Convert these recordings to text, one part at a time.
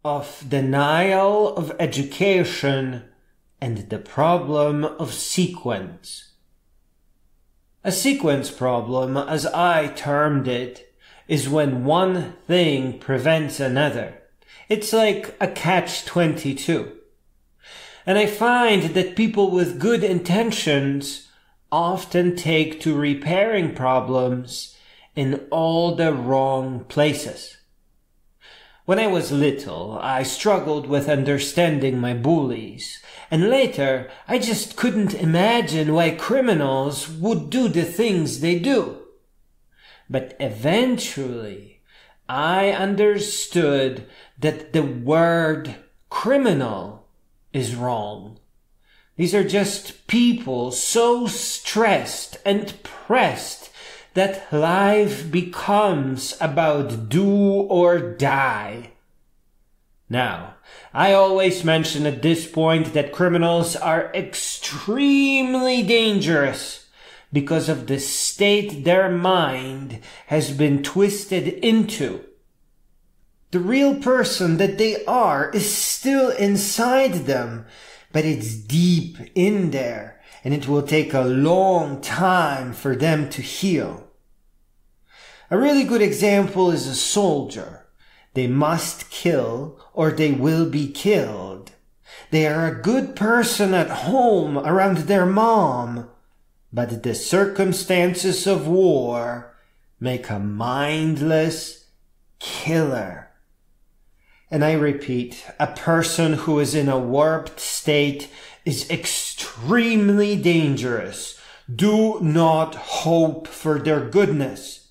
of denial of education and the problem of sequence. A sequence problem, as I termed it, is when one thing prevents another. It's like a catch-22. And I find that people with good intentions often take to repairing problems in all the wrong places. When I was little, I struggled with understanding my bullies, and later I just couldn't imagine why criminals would do the things they do. But eventually, I understood that the word criminal is wrong. These are just people so stressed and pressed that life becomes about do or die. Now, I always mention at this point that criminals are extremely dangerous because of the state their mind has been twisted into. The real person that they are is still inside them, but it's deep in there, and it will take a long time for them to heal. A really good example is a soldier. They must kill or they will be killed. They are a good person at home around their mom, but the circumstances of war make a mindless killer. And I repeat, a person who is in a warped state is extremely dangerous. Do not hope for their goodness.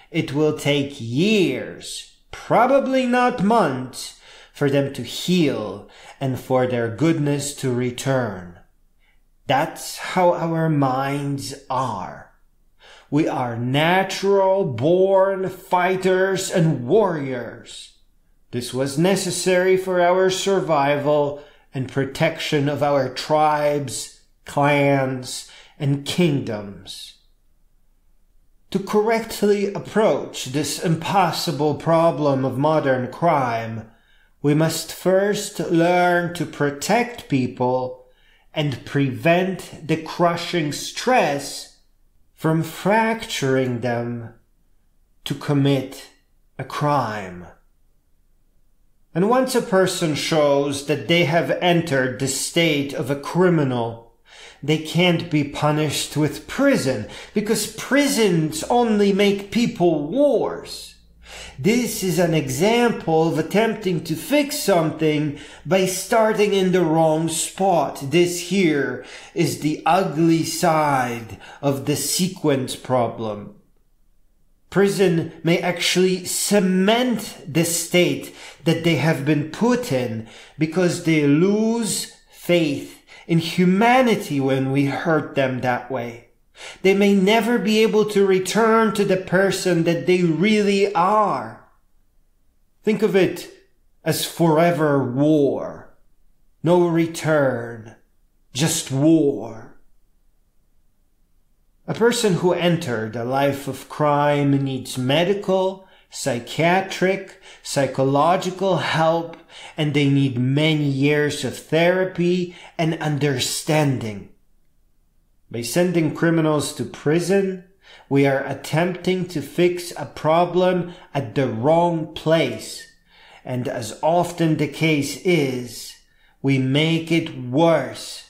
It will take years, probably not months, for them to heal and for their goodness to return. That's how our minds are. We are natural born fighters and warriors. This was necessary for our survival and protection of our tribes, clans, and kingdoms. To correctly approach this impossible problem of modern crime, we must first learn to protect people and prevent the crushing stress from fracturing them to commit a crime. And once a person shows that they have entered the state of a criminal, they can't be punished with prison, because prisons only make people worse. This is an example of attempting to fix something by starting in the wrong spot. This here is the ugly side of the sequence problem. Prison may actually cement the state that they have been put in because they lose faith in humanity when we hurt them that way. They may never be able to return to the person that they really are. Think of it as forever war. No return, just war. A person who entered a life of crime needs medical, psychiatric, psychological help, and they need many years of therapy and understanding. By sending criminals to prison, we are attempting to fix a problem at the wrong place, and as often the case is, we make it worse.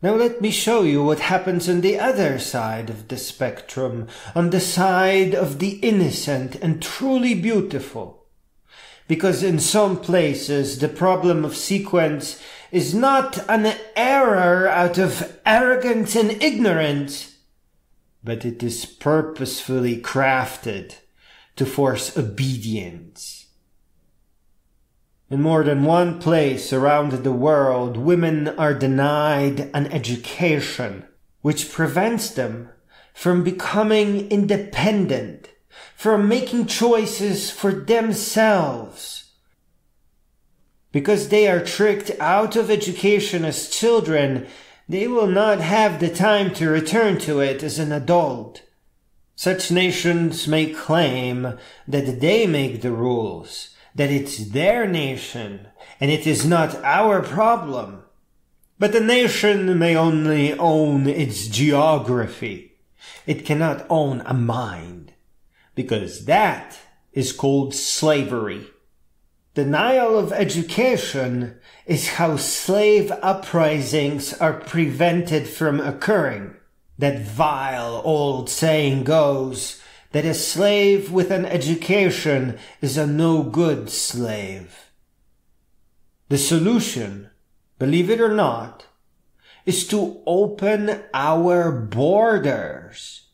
Now let me show you what happens on the other side of the spectrum, on the side of the innocent and truly beautiful. Because in some places the problem of sequence is not an error out of arrogance and ignorance, but it is purposefully crafted to force obedience. In more than one place around the world, women are denied an education which prevents them from becoming independent, from making choices for themselves. Because they are tricked out of education as children, they will not have the time to return to it as an adult. Such nations may claim that they make the rules, that it's their nation and it is not our problem. But the nation may only own its geography. It cannot own a mind, because that is called slavery. Denial of education is how slave uprisings are prevented from occurring. That vile old saying goes that a slave with an education is a no-good slave. The solution, believe it or not, is to open our borders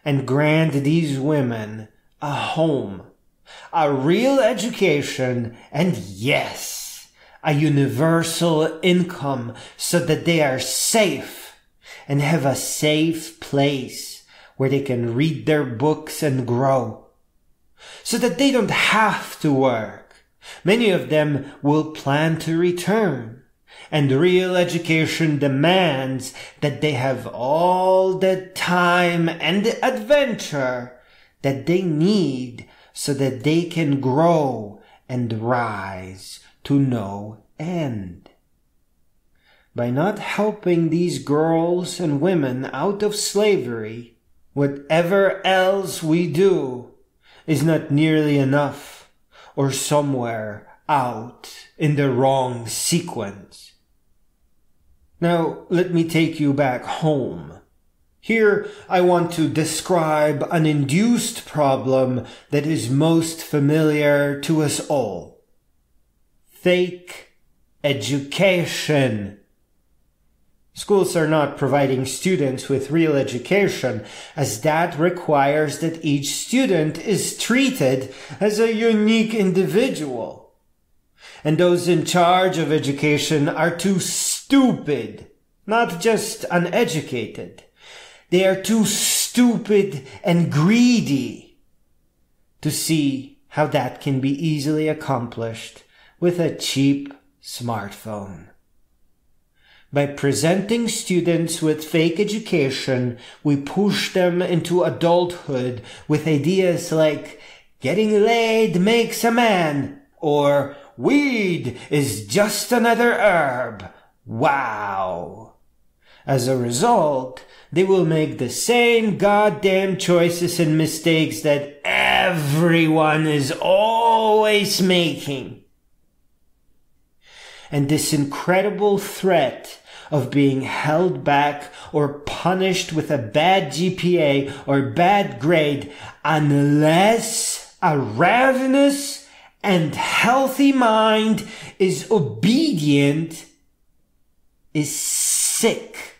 and grant these women a home, a real education, and yes, a universal income so that they are safe and have a safe place where they can read their books and grow, so that they don't have to work. Many of them will plan to return, and real education demands that they have all the time and adventure that they need so that they can grow and rise to no end. By not helping these girls and women out of slavery, whatever else we do is not nearly enough, or somewhere out in the wrong sequence. Now, let me take you back home. Here, I want to describe an induced problem that is most familiar to us all. Fake education. Schools are not providing students with real education, as that requires that each student is treated as a unique individual. And those in charge of education are too stupid, not just uneducated. They are too stupid and greedy to see how that can be easily accomplished with a cheap smartphone. By presenting students with fake education, we push them into adulthood with ideas like getting laid makes a man, or weed is just another herb. Wow! As a result, they will make the same goddamn choices and mistakes that everyone is always making. And this incredible threat of being held back or punished with a bad GPA or bad grade unless a ravenous and healthy mind is obedient is sick.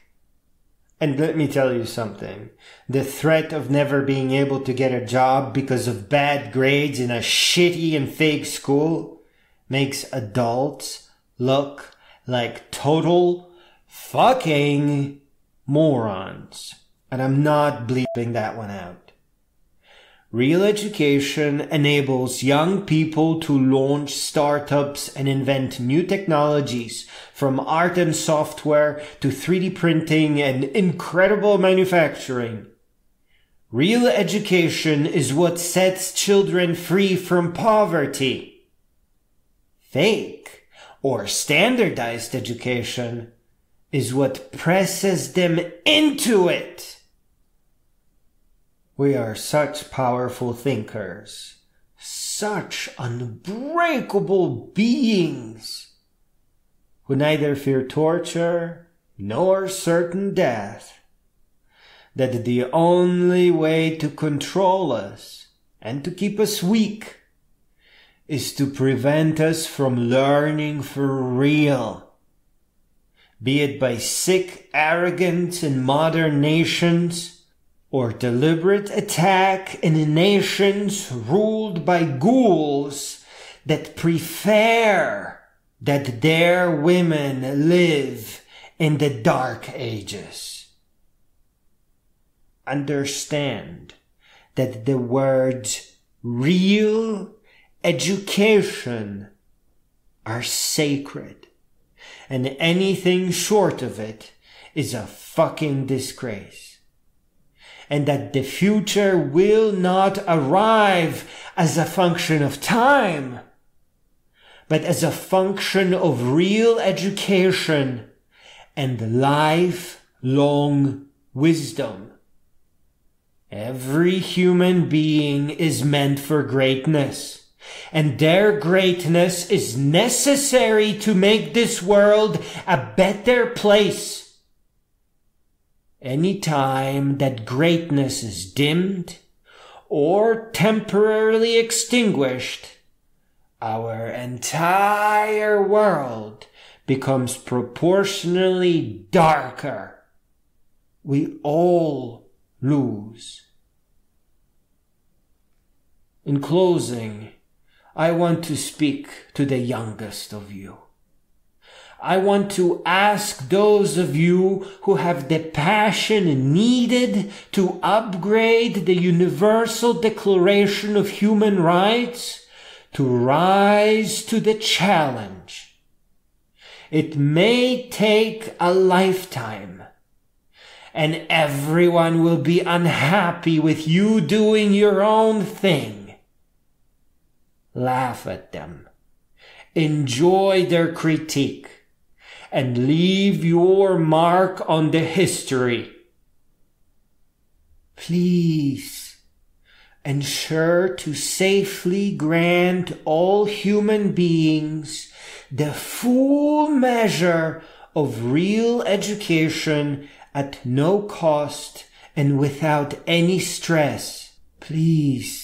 And let me tell you something. The threat of never being able to get a job because of bad grades in a shitty and fake school makes adults look like total fucking morons. And I'm not bleeping that one out. Real education enables young people to launch startups and invent new technologies, from art and software to 3D printing and incredible manufacturing. Real education is what sets children free from poverty. Fake or standardized education is what presses them into it. We are such powerful thinkers, such unbreakable beings, who neither fear torture nor certain death, that the only way to control us and to keep us weak is to prevent us from learning for real, be it by sick arrogance in modern nations, or deliberate attack in nations ruled by ghouls that prefer that their women live in the Dark Ages. Understand that the words real education are sacred, and anything short of it is a fucking disgrace. And that the future will not arrive as a function of time, but as a function of real education and lifelong wisdom. Every human being is meant for greatness, and their greatness is necessary to make this world a better place. Any time that greatness is dimmed or temporarily extinguished, our entire world becomes proportionally darker. We all lose. In closing, I want to speak to the youngest of you. I want to ask those of you who have the passion needed to upgrade the Universal Declaration of Human Rights to rise to the challenge. It may take a lifetime, and everyone will be unhappy with you doing your own thing. Laugh at them, enjoy their critique, and leave your mark on the history. Please ensure to safely grant all human beings the full measure of real education at no cost and without any stress. Please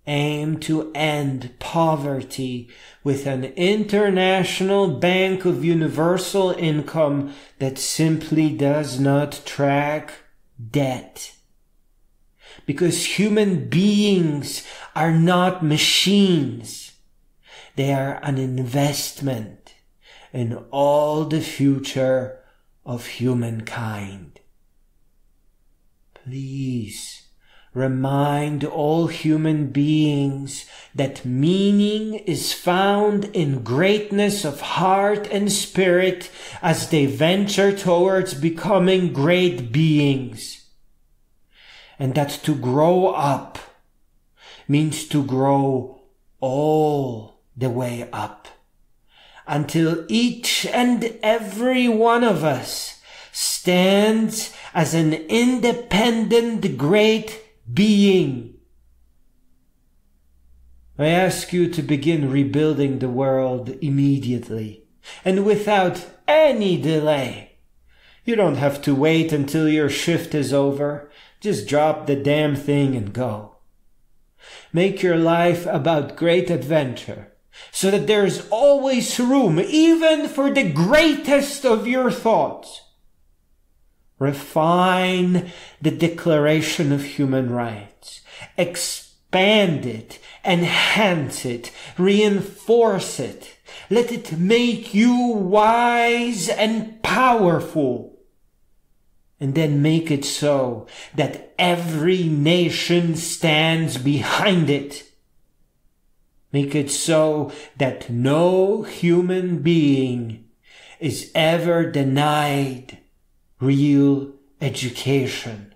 aim to end poverty with an international bank of universal income that simply does not track debt. Because human beings are not machines. They are an investment in all the future of humankind. Please remind all human beings that meaning is found in greatness of heart and spirit as they venture towards becoming great beings. And that to grow up means to grow all the way up, until each and every one of us stands as an independent great being. I ask you to begin rebuilding the world immediately and without any delay. You don't have to wait until your shift is over. Just drop the damn thing and go. Make your life about great adventure, so that there is always room, even for the greatest of your thoughts. Refine the Declaration of Human Rights. Expand it, enhance it, reinforce it. Let it make you wise and powerful. And then make it so that every nation stands behind it. Make it so that no human being is ever denied real education.